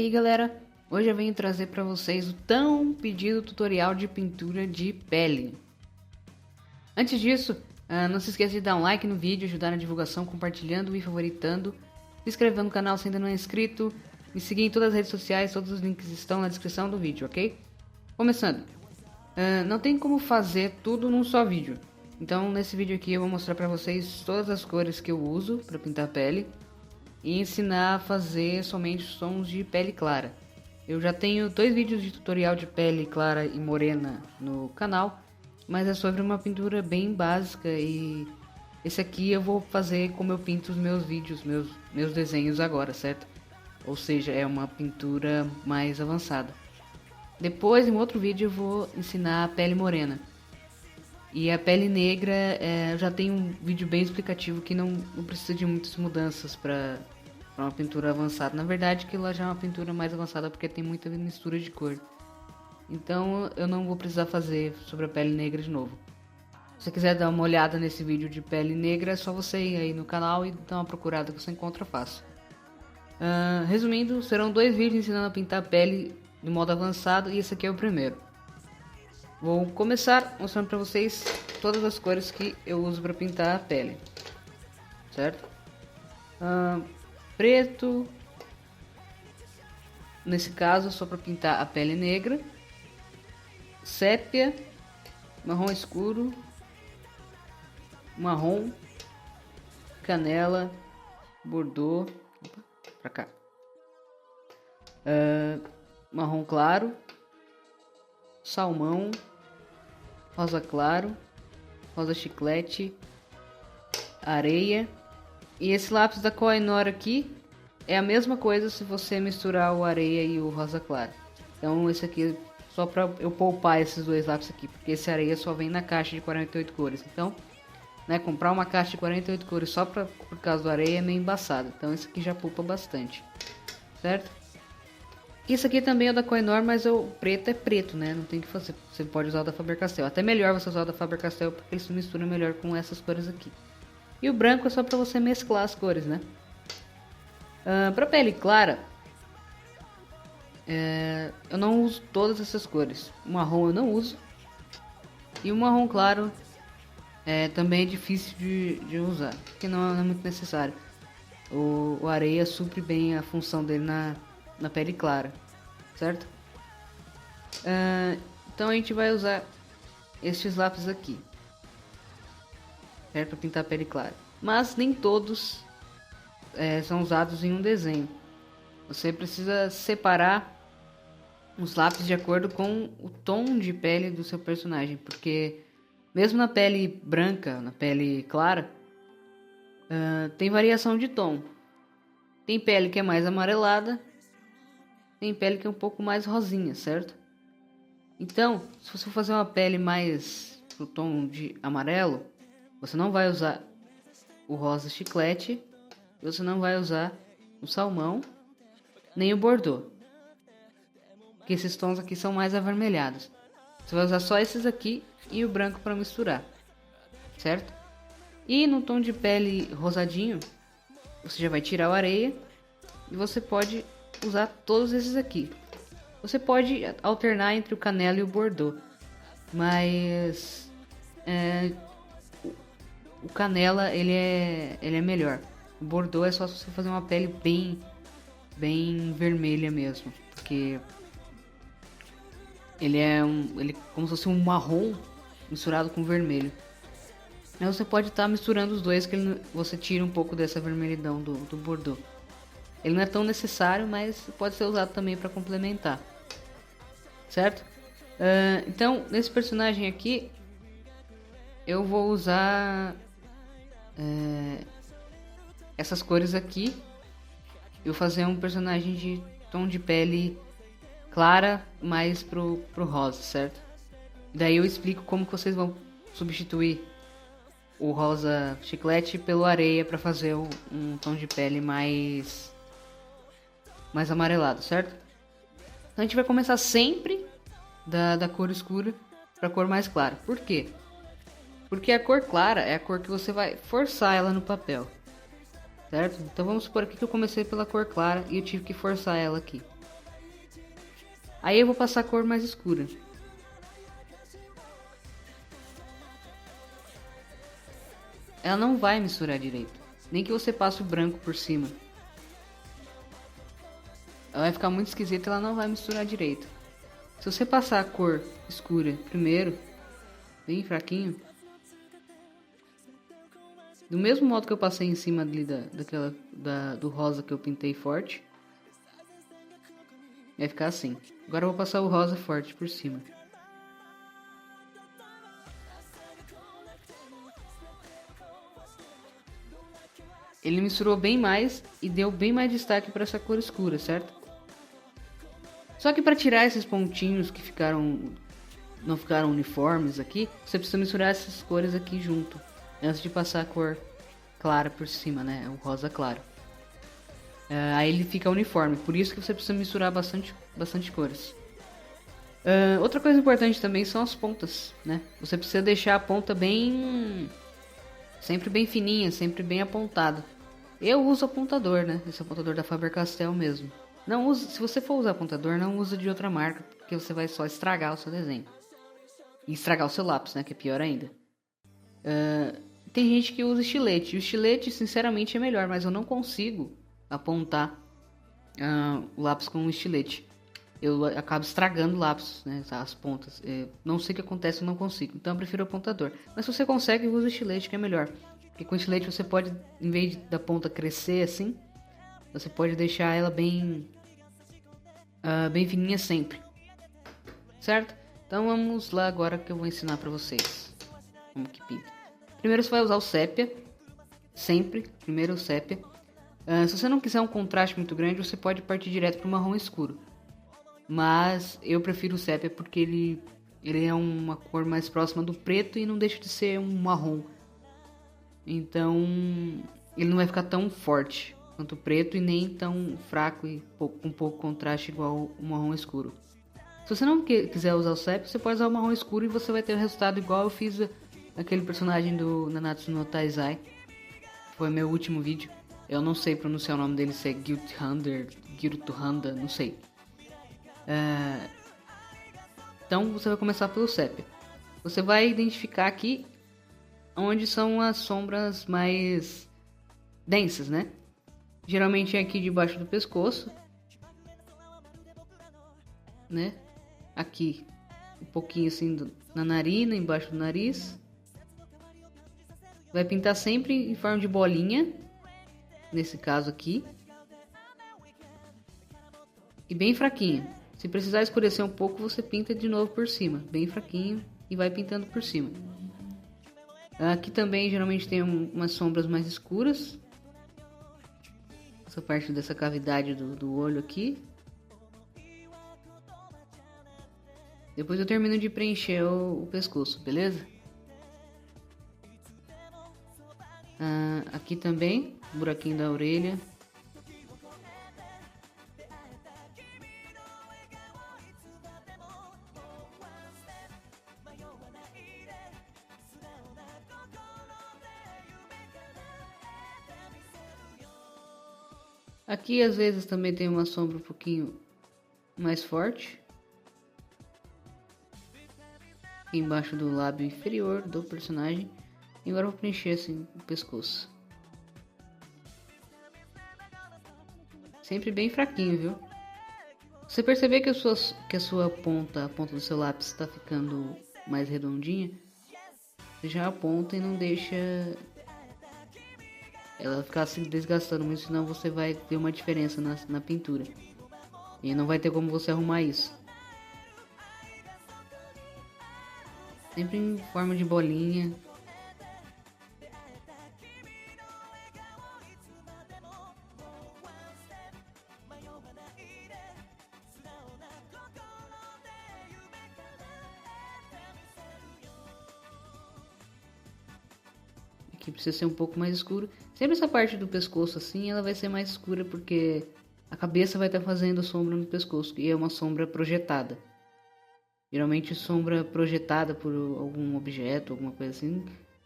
E aí galera, hoje eu venho trazer para vocês o tão pedido tutorial de pintura de pele. Antes disso, não se esqueça de dar um like no vídeo, ajudar na divulgação, compartilhando e favoritando, se inscrever no canal se ainda não é inscrito, me seguir em todas as redes sociais, todos os links estão na descrição do vídeo, ok? Começando, não tem como fazer tudo num só vídeo, então nesse vídeo aqui eu vou mostrar para vocês todas as cores que eu uso para pintar a pele e ensinar a fazer somente tons de pele clara. Eu já tenho 2 vídeos de tutorial de pele clara e morena no canal, mas é sobre uma pintura bem básica e esse aqui eu vou fazer como eu pinto os meus vídeos, meus desenhos agora, certo? Ou seja, é uma pintura mais avançada. Depois, em outro vídeo, eu vou ensinar a pele morena. E a pele negra, eu já tenho um vídeo bem explicativo que não precisa de muitas mudanças para uma pintura avançada. Na verdade, que ela já é uma pintura mais avançada porque tem muita mistura de cor. Então eu não vou precisar fazer sobre a pele negra de novo. Se você quiser dar uma olhada nesse vídeo de pele negra, é só você ir aí no canal e dar uma procurada que você encontra fácil. Resumindo, serão 2 vídeos ensinando a pintar a pele no modo avançado e esse aqui é o primeiro. Vou começar mostrando para vocês todas as cores que eu uso para pintar a pele, certo? Preto, nesse caso só para pintar a pele negra, sépia, marrom escuro, marrom, canela, bordeaux, para cá, marrom claro, salmão, rosa claro, rosa chiclete, areia. E esse lápis da Koh-i-Noor aqui é a mesma coisa se você misturar o areia e o rosa claro. Então esse aqui só para eu poupar esses 2 lápis aqui, porque esse areia só vem na caixa de 48 cores. Então, né, comprar uma caixa de 48 cores só por causa do areia é meio embaçado. Então esse aqui já poupa bastante, certo? Isso aqui também é da Koh-i-Noor, mas o preto é preto, né? Não tem o que fazer. Você pode usar o da Faber-Castell. Até melhor você usar o da Faber-Castell porque ele se mistura melhor com essas cores aqui. E o branco é só para você mesclar as cores, né? Para pele clara, eu não uso todas essas cores. O marrom eu não uso. E o marrom claro também é difícil de usar, porque não é muito necessário. O areia supre bem a função dele na pele clara, certo? Então a gente vai usar estes lápis aqui, certo? Para pintar a pele clara. Mas nem todos são usados em um desenho. Você precisa separar os lápis de acordo com o tom de pele do seu personagem, porque mesmo na pele branca, na pele clara, tem variação de tom. Tem pele que é mais amarelada, tem pele que é um pouco mais rosinha, certo? Então, se você for fazer uma pele mais pro tom de amarelo, você não vai usar o rosa chiclete, você não vai usar o salmão, nem o bordeaux, porque esses tons aqui são mais avermelhados. Você vai usar só esses aqui e o branco para misturar, certo? E no tom de pele rosadinho, você já vai tirar a areia e você pode usar todos esses aqui. Você pode alternar entre o canela e o bordeaux, mas o canela ele é melhor. O bordeaux é só se você fazer uma pele bem vermelha mesmo, porque ele é como se fosse um marrom misturado com vermelho. Aí você pode estar misturando os dois, que você tira um pouco dessa vermelhidão do bordeaux. Ele não é tão necessário, mas pode ser usado também para complementar, certo? Então, nesse personagem aqui, eu vou usar essas cores aqui. Eu vou fazer um personagem de tom de pele clara, mais pro rosa, certo? Daí eu explico como que vocês vão substituir o rosa chiclete pelo areia para fazer um tom de pele mais amarelado, certo? Então a gente vai começar sempre da cor escura para a cor mais clara. Por quê? Porque a cor clara é a cor que você vai forçar ela no papel, certo? Então vamos supor aqui que eu comecei pela cor clara e eu tive que forçar ela aqui. Aí eu vou passar a cor mais escura. Ela não vai misturar direito. Nem que você passe o branco por cima. Ela vai ficar muito esquisita e ela não vai misturar direito. Se você passar a cor escura primeiro, bem fraquinho, do mesmo modo que eu passei em cima ali do rosa que eu pintei forte, vai ficar assim. Agora eu vou passar o rosa forte por cima. Ele misturou bem mais e deu bem mais destaque para essa cor escura, certo? Só que para tirar esses pontinhos que não ficaram uniformes aqui, você precisa misturar essas cores aqui junto, antes de passar a cor clara por cima, né? O rosa claro. Aí ele fica uniforme, por isso que você precisa misturar bastante cores. Outra coisa importante também são as pontas, né? Você precisa deixar a ponta sempre bem fininha, sempre bem apontada. Eu uso apontador, né? Esse apontador da Faber-Castell mesmo. Não use, se você for usar apontador, não use de outra marca, porque você vai só estragar o seu desenho. E estragar o seu lápis, né? Que é pior ainda. Tem gente que usa estilete. O estilete, sinceramente, é melhor, mas eu não consigo apontar o lápis com um estilete. Eu acabo estragando o lápis, né? As pontas. Não sei o que acontece, eu não consigo. Então eu prefiro o apontador. Mas se você consegue, use o estilete, que é melhor. Porque com o estilete você pode, em vez da ponta crescer assim, você pode deixar ela bem fininha sempre. Certo? Então vamos lá agora que eu vou ensinar pra vocês como que pinta. Primeiro você vai usar o sépia. Sempre. Primeiro o sépia. Se você não quiser um contraste muito grande, você pode partir direto para o marrom escuro. Mas eu prefiro o sépia porque ele é uma cor mais próxima do preto e não deixa de ser um marrom. Então ele não vai ficar tão forte quanto o preto e nem tão fraco e com pouco contraste igual o marrom escuro. Se você não quiser usar o sépia, você pode usar o marrom escuro e você vai ter o resultado igual eu fiz aquele personagem do Nanatsu no Taizai. Foi meu último vídeo. Eu não sei pronunciar o nome dele, se é Giltuhanda, não sei. Então você vai começar pelo sépia. Você vai identificar aqui onde são as sombras mais densas, né? Geralmente é aqui debaixo do pescoço, né? Aqui, um pouquinho assim na narina, embaixo do nariz. Vai pintar sempre em forma de bolinha, nesse caso aqui. E bem fraquinho. Se precisar escurecer um pouco, você pinta de novo por cima, bem fraquinho, e vai pintando por cima. Aqui também geralmente tem umas sombras mais escuras. Essa parte dessa cavidade do olho aqui. Depois eu termino de preencher o pescoço, beleza? Aqui também, buraquinho da orelha. Aqui às vezes também tem uma sombra um pouquinho mais forte. Aqui embaixo do lábio inferior do personagem. E agora eu vou preencher assim o pescoço. Sempre bem fraquinho, viu? Você perceber que a sua ponta, a ponta do seu lápis está ficando mais redondinha, você já aponta e não deixa ela ficar se desgastando muito, senão você vai ter uma diferença na pintura. E não vai ter como você arrumar isso. Sempre em forma de bolinha. Aqui precisa ser um pouco mais escuro. Sempre essa parte do pescoço assim, ela vai ser mais escura porque a cabeça vai estar fazendo sombra no pescoço e é uma sombra projetada. Geralmente sombra projetada por algum objeto, alguma coisa assim,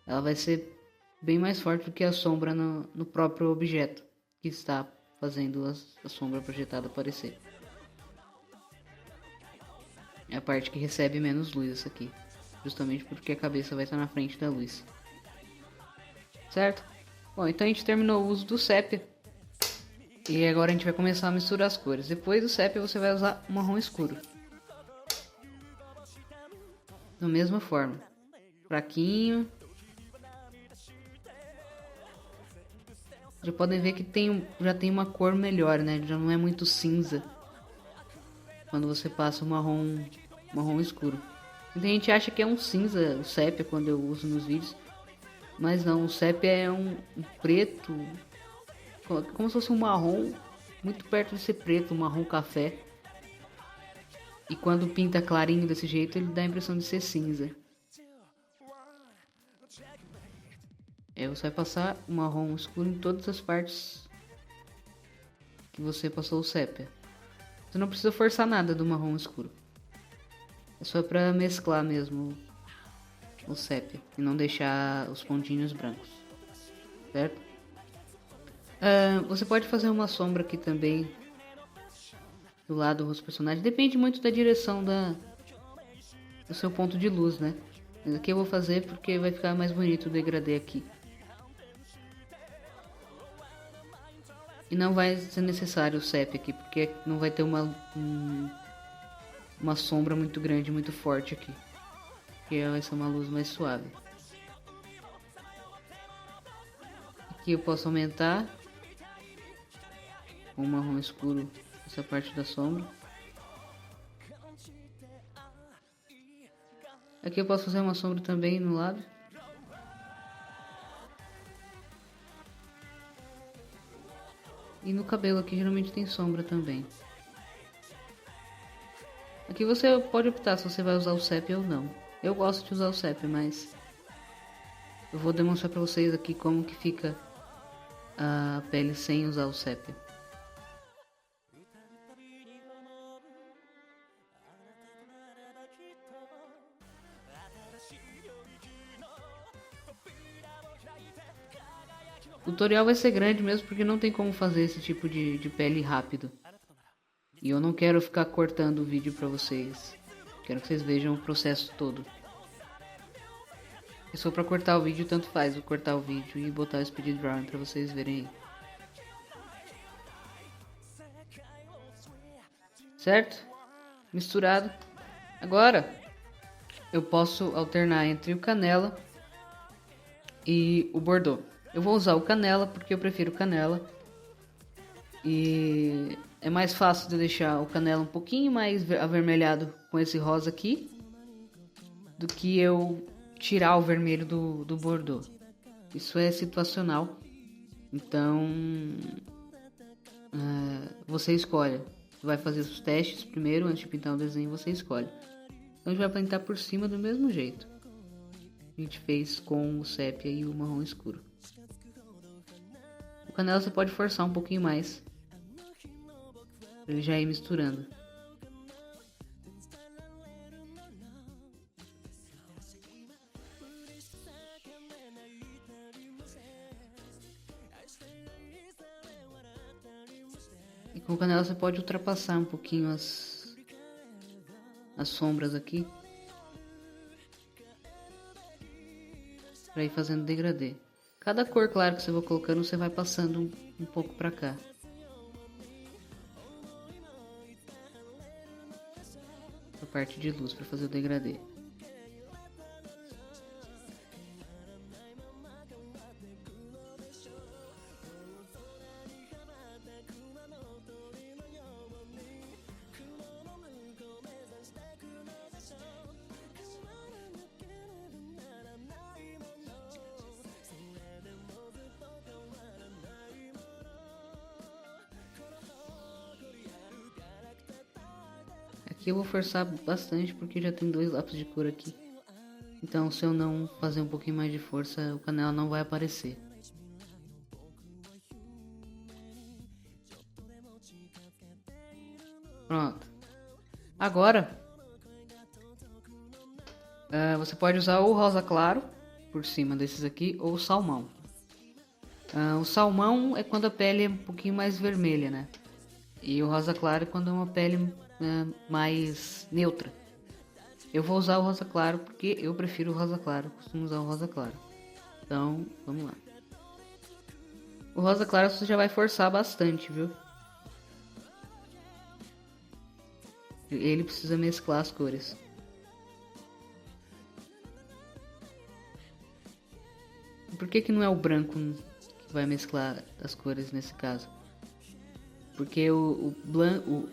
ela vai ser bem mais forte do que a sombra no próprio objeto que está fazendo a sombra projetada aparecer. É a parte que recebe menos luz, essa aqui. Justamente porque a cabeça vai estar na frente da luz. Certo? Bom, então a gente terminou o uso do sépia. E agora a gente vai começar a misturar as cores. Depois do sépia você vai usar o marrom escuro. Da mesma forma. Fraquinho. Já podem ver que já tem uma cor melhor, né? Já não é muito cinza. Quando você passa o marrom escuro. Muita gente acha que é um cinza, o sépia, quando eu uso nos vídeos. Mas não, o sépia é um preto, como se fosse um marrom, muito perto de ser preto, um marrom café. E quando pinta clarinho desse jeito, ele dá a impressão de ser cinza. Você vai passar o marrom escuro em todas as partes que você passou o sépia. Você não precisa forçar nada do marrom escuro. É só para mesclar mesmo o sépia e não deixar os pontinhos brancos, certo? Você pode fazer uma sombra aqui também do lado do rosto do personagem. Depende muito da direção do seu ponto de luz, né? Mas aqui eu vou fazer porque vai ficar mais bonito o degradê aqui. E não vai ser necessário o sépia aqui, porque não vai ter uma sombra muito grande, muito forte aqui. Porque vai ser uma luz mais suave. Aqui eu posso aumentar com o marrom escuro essa parte da sombra. Aqui eu posso fazer uma sombra também no lado. E no cabelo aqui geralmente tem sombra também. Aqui você pode optar se você vai usar o sépia ou não. Eu gosto de usar o sépia, mas eu vou demonstrar para vocês aqui como que fica a pele sem usar o sépia. O tutorial vai ser grande mesmo porque não tem como fazer esse tipo de pele rápido. E eu não quero ficar cortando o vídeo pra vocês. Quero que vocês vejam o processo todo. Se for pra cortar o vídeo, tanto faz. Vou cortar o vídeo e botar o speed drawing pra vocês verem aí. Certo? Misturado. Agora, eu posso alternar entre o canela e o bordô. Eu vou usar o canela porque eu prefiro canela. E é mais fácil de deixar o canela um pouquinho mais avermelhado com esse rosa aqui do que eu tirar o vermelho do bordô. Isso é situacional. Então você escolhe. Você vai fazer os testes primeiro antes de pintar o desenho, você escolhe. Então a gente vai pintar por cima do mesmo jeito. A gente fez com o sépia e o marrom escuro. O canela você pode forçar um pouquinho mais. Ele já ir misturando. E com o canela você pode ultrapassar um pouquinho as sombras aqui. Pra ir fazendo degradê. Cada cor, claro, que você vai colocando, você vai passando um pouco pra cá. A parte de luz para fazer o degradê. Aqui eu vou forçar bastante porque já tem 2 lápis de cor aqui. Então se eu não fazer um pouquinho mais de força, o canela não vai aparecer. Pronto. Agora você pode usar o rosa claro por cima desses aqui ou o salmão. O salmão é quando a pele é um pouquinho mais vermelha, né? E o rosa claro é quando é uma pele mais neutra. Eu vou usar o rosa claro porque eu prefiro o rosa claro, costumo usar o rosa claro. Então, vamos lá. O rosa claro você já vai forçar bastante, viu? Ele precisa mesclar as cores. Por que não é o branco que vai mesclar as cores nesse caso? Porque o branco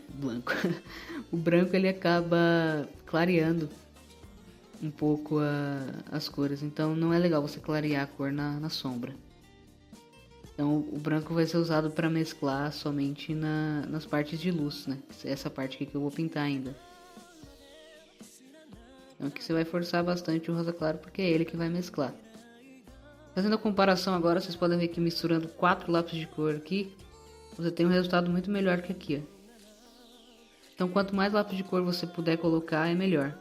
o branco ele acaba clareando um pouco as cores, então não é legal você clarear a cor na sombra. Então o branco vai ser usado para mesclar somente nas partes de luz, né? Essa parte aqui que eu vou pintar ainda. Então aqui você vai forçar bastante o rosa claro porque é ele que vai mesclar. Fazendo a comparação agora, vocês podem ver que misturando 4 lápis de cor aqui, você tem um resultado muito melhor que aqui, ó. Então quanto mais lápis de cor você puder colocar, é melhor.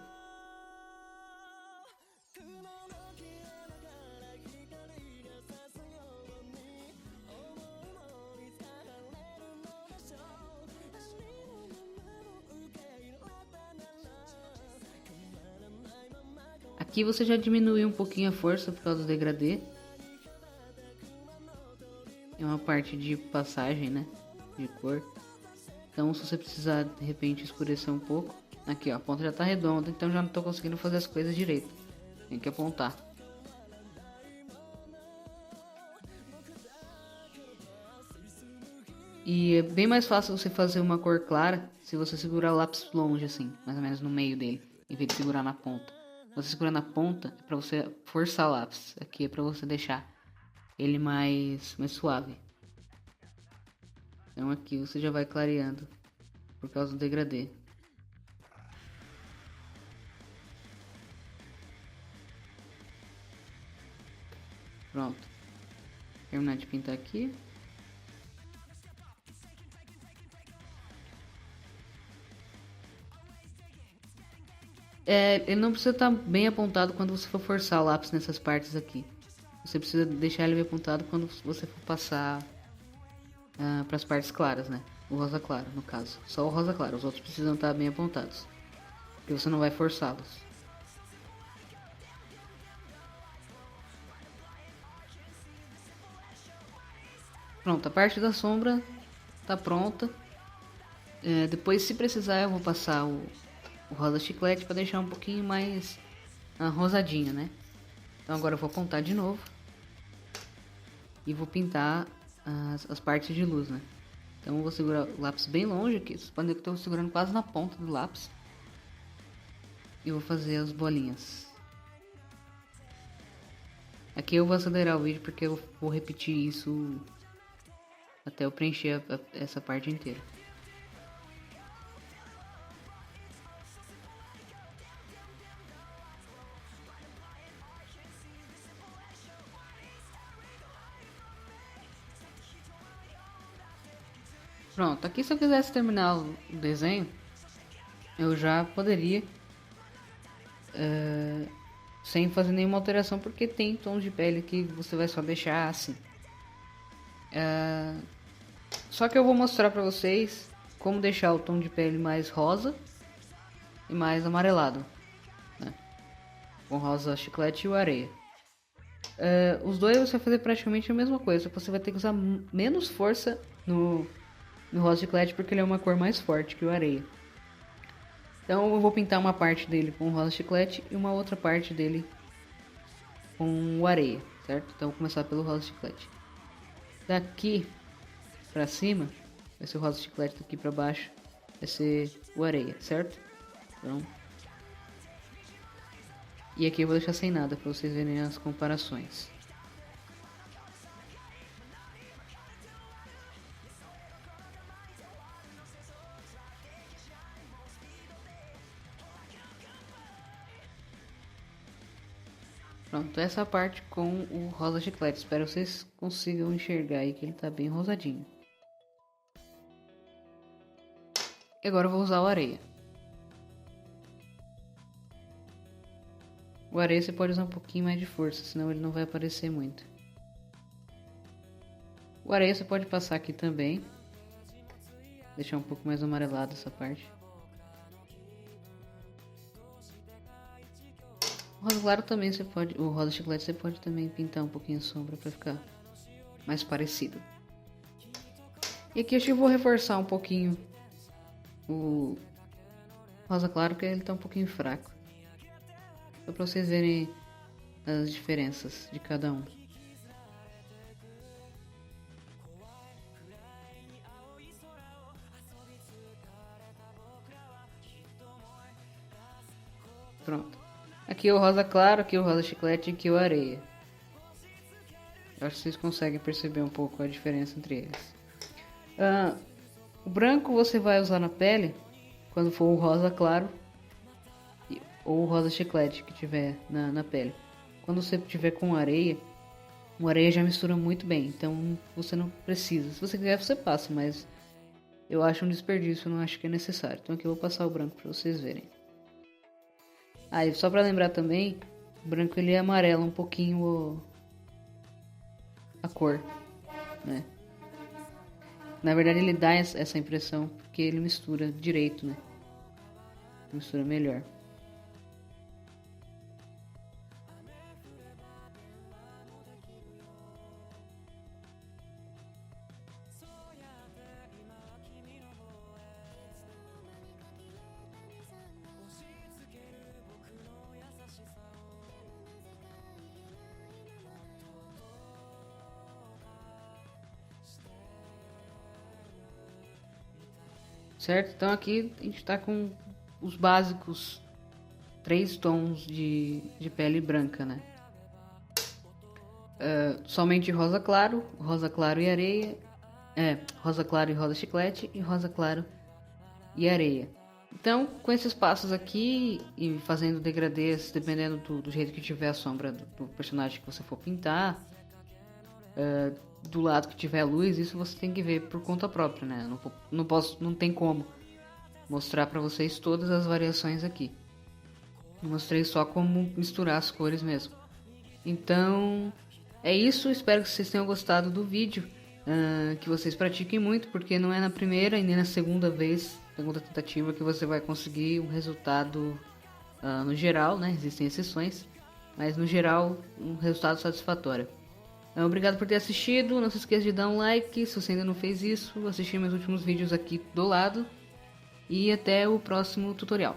Aqui você já diminuiu um pouquinho a força por causa do degradê. É uma parte de passagem, né? De cor. Então se você precisar de repente escurecer um pouco. Aqui ó, a ponta já tá redonda, então já não tô conseguindo fazer as coisas direito. Tem que apontar. E é bem mais fácil você fazer uma cor clara se você segurar o lápis longe assim, mais ou menos no meio dele, em vez de segurar na ponta. Você segurar na ponta é para você forçar o lápis, aqui é para você deixar ele mais suave. Então aqui você já vai clareando por causa do degradê. Pronto. Terminar de pintar aqui. Ele não precisa estar bem apontado quando você for forçar o lápis nessas partes aqui. Você precisa deixar ele bem apontado quando você for passar para as partes claras, né? O rosa claro, no caso. Só o rosa claro, os outros precisam estar bem apontados. Porque você não vai forçá-los. Pronto, a parte da sombra tá pronta. Depois, se precisar, eu vou passar o rosa chiclete para deixar um pouquinho mais rosadinho, né? Então agora eu vou apontar de novo e vou pintar as partes de luz, né? Então eu vou segurar o lápis bem longe aqui. Vocês podem ver que eu estou segurando quase na ponta do lápis. E vou fazer as bolinhas. Aqui eu vou acelerar o vídeo porque eu vou repetir isso até eu preencher essa parte inteira. Pronto, aqui se eu quisesse terminar o desenho, eu já poderia, sem fazer nenhuma alteração, porque tem tons de pele que você vai só deixar assim. Só que eu vou mostrar pra vocês como deixar o tom de pele mais rosa e mais amarelado, né? Com rosa chiclete e o areia. Os dois você vai fazer praticamente a mesma coisa, só que você vai ter que usar menos força no rosa chiclete porque ele é uma cor mais forte que o areia. Então eu vou pintar uma parte dele com o rosa chiclete e uma outra parte dele com o areia, certo? Então eu vou começar pelo rosa chiclete. Daqui pra cima vai ser o rosa chiclete, daqui pra baixo vai ser o areia, certo? Então, e aqui eu vou deixar sem nada para vocês verem as comparações. Pronto, essa parte com o rosa chiclete. Espero que vocês consigam enxergar aí que ele tá bem rosadinho. E agora eu vou usar o areia. O areia você pode usar um pouquinho mais de força, senão ele não vai aparecer muito. O areia você pode passar aqui também. Deixar um pouco mais amarelado essa parte. rosa claro também você pode, o rosa chiclete você pode também pintar um pouquinho a sombra pra ficar mais parecido. E aqui eu acho que eu vou reforçar um pouquinho o rosa claro, porque ele tá um pouquinho fraco. Só pra vocês verem as diferenças de cada um. Pronto. Aqui é o rosa claro, aqui é o rosa chiclete e aqui é o areia. Eu acho que vocês conseguem perceber um pouco a diferença entre eles. O branco você vai usar na pele quando for o rosa claro ou o rosa chiclete que tiver na pele. Quando você tiver com areia, o areia já mistura muito bem, então você não precisa. Se você quiser você passa, mas eu acho um desperdício, eu não acho que é necessário. Então aqui eu vou passar o branco para vocês verem. E só para lembrar também, o branco ele amarela um pouquinho a cor, né? Na verdade ele dá essa impressão porque ele mistura direito, né? Mistura melhor. Certo? Então aqui a gente está com os básicos 3 tons de pele branca, né? Somente rosa claro e areia, rosa claro e rosa chiclete e rosa claro e areia. Então, com esses passos aqui e fazendo degradês, dependendo do jeito que tiver a sombra do personagem que você for pintar, do lado que tiver luz, isso você tem que ver por conta própria, né? Não tem como mostrar para vocês todas as variações aqui. Eu mostrei só como misturar as cores mesmo. Então, é isso. Espero que vocês tenham gostado do vídeo. Que vocês pratiquem muito, porque não é na primeira e nem na segunda tentativa que você vai conseguir um resultado no geral, né? Existem exceções, mas no geral um resultado satisfatório. Obrigado por ter assistido. Não se esqueça de dar um like se você ainda não fez isso. Assistir meus últimos vídeos aqui do lado. E até o próximo tutorial.